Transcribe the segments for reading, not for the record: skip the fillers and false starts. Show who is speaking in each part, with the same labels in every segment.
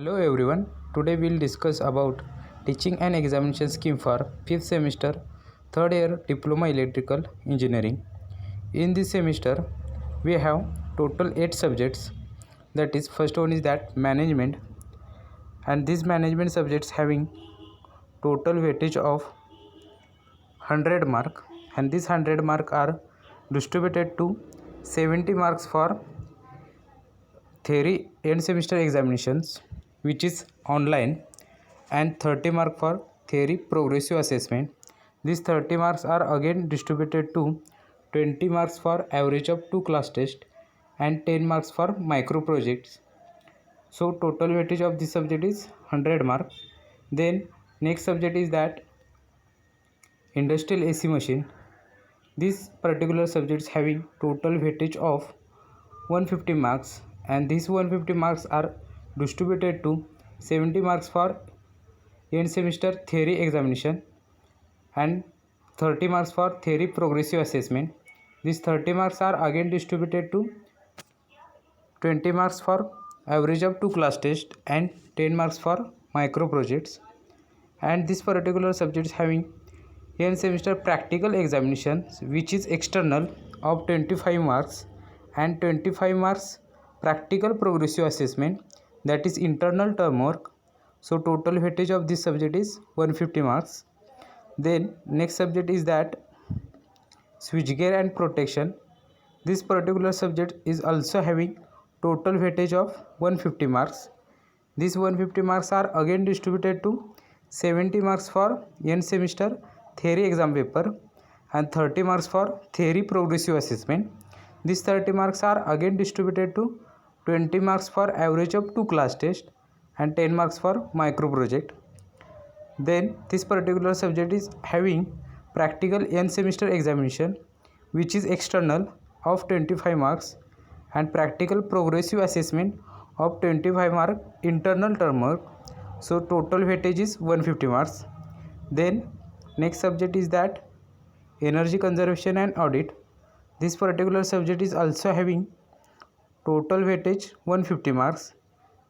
Speaker 1: Hello everyone. Today we'll discuss about teaching and examination scheme for 5th semester 3rd year diploma electrical engineering. In this semester we have total 8 subjects. That is, first one is that management, and these management subjects having total weightage of 100 mark, and these 100 mark are distributed to 70 marks for theory end semester examinations, which is online, and 30 mark for theory progressive assessment. These 30 marks are again distributed to 20 marks for average of 2 class test and 10 marks for micro projects. So total weightage of this subject is 100 mark. Then next subject is that industrial AC machine. This particular subject is having total weightage of 150 marks, and these 150 marks are distributed to 70 marks for end semester theory examination and 30 marks for theory progressive assessment. These 30 marks are again distributed to 20 marks for average of 2 class test and 10 marks for micro projects. And this particular subject is having end semester practical examinations, which is external, of 25 marks, and 25 marks practical progressive assessment, that is internal term work. So total weightage of this subject is 150 marks. Then next subject is that switchgear and protection. This particular subject is also having total weightage of 150 marks. These 150 marks are again distributed to 70 marks for end semester theory exam paper and 30 marks for theory progressive assessment. These 30 marks are again distributed to 20 marks for average of 2 class test and 10 marks for micro project. Then this particular subject is having practical end semester examination, which is external, of 25 marks, and practical progressive assessment of 25 mark internal term work. So total weightage is 150 marks. Then next subject is that energy conservation and audit. This particular subject is also having total weightage 150 marks.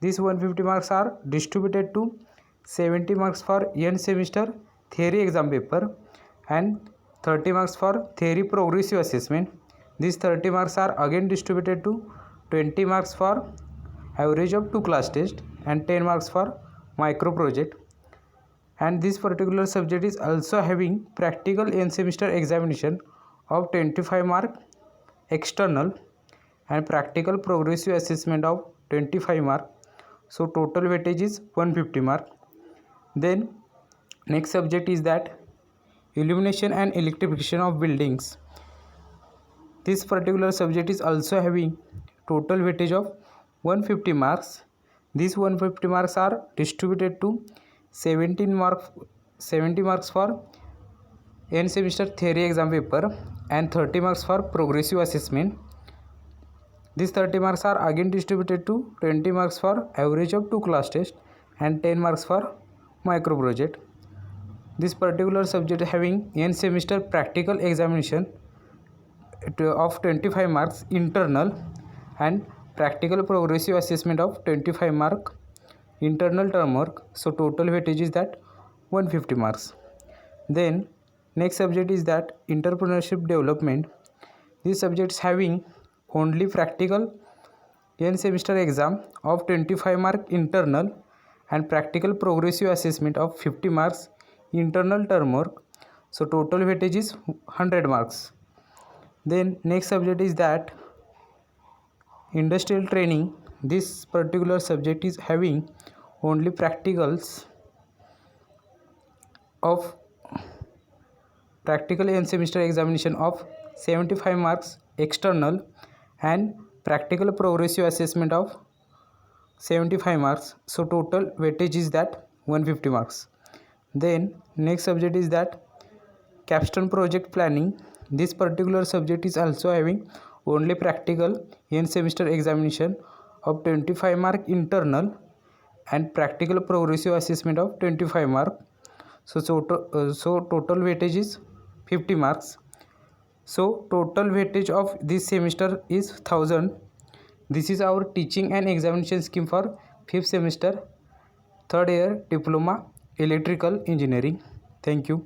Speaker 1: These 150 marks are distributed to 70 marks for end semester theory exam paper and 30 marks for theory progressive assessment. These 30 marks are again distributed to 20 marks for average of 2 class test and 10 marks for micro project. And this particular subject is also having practical end semester examination of 25 mark external and practical progressive assessment of 25 mark. So total weightage is 150 mark. Then next subject is that illumination and electrification of buildings. This particular subject is also having total weightage of 150 marks. These 150 marks are distributed to 70 marks for end semester theory exam paper and 30 marks for progressive assessment. These 30 marks are again distributed to 20 marks for average of 2 class test and 10 marks for micro project. This particular subject having end semester practical examination of 25 marks internal and practical progressive assessment of 25 mark internal term work. So total weightage is that 150 marks. Then next subject is that entrepreneurship development. This subject is having only practical end semester exam of 25 mark internal and practical progressive assessment of 50 marks internal term work. So total weightage is 100 marks. Then next subject is that industrial training. This particular subject is having only practicals of practical end semester examination of 75 marks external and practical progressive assessment of 75 marks. So total weightage is that 150 marks. Then next subject is that capstone project planning. This particular subject is also having only practical end semester examination of 25 mark internal and practical progressive assessment of 25 mark. So total weightage is 50 marks. So total weightage of this semester is 1000. This is our teaching and examination scheme for 5th semester third year diploma electrical engineering. Thank you.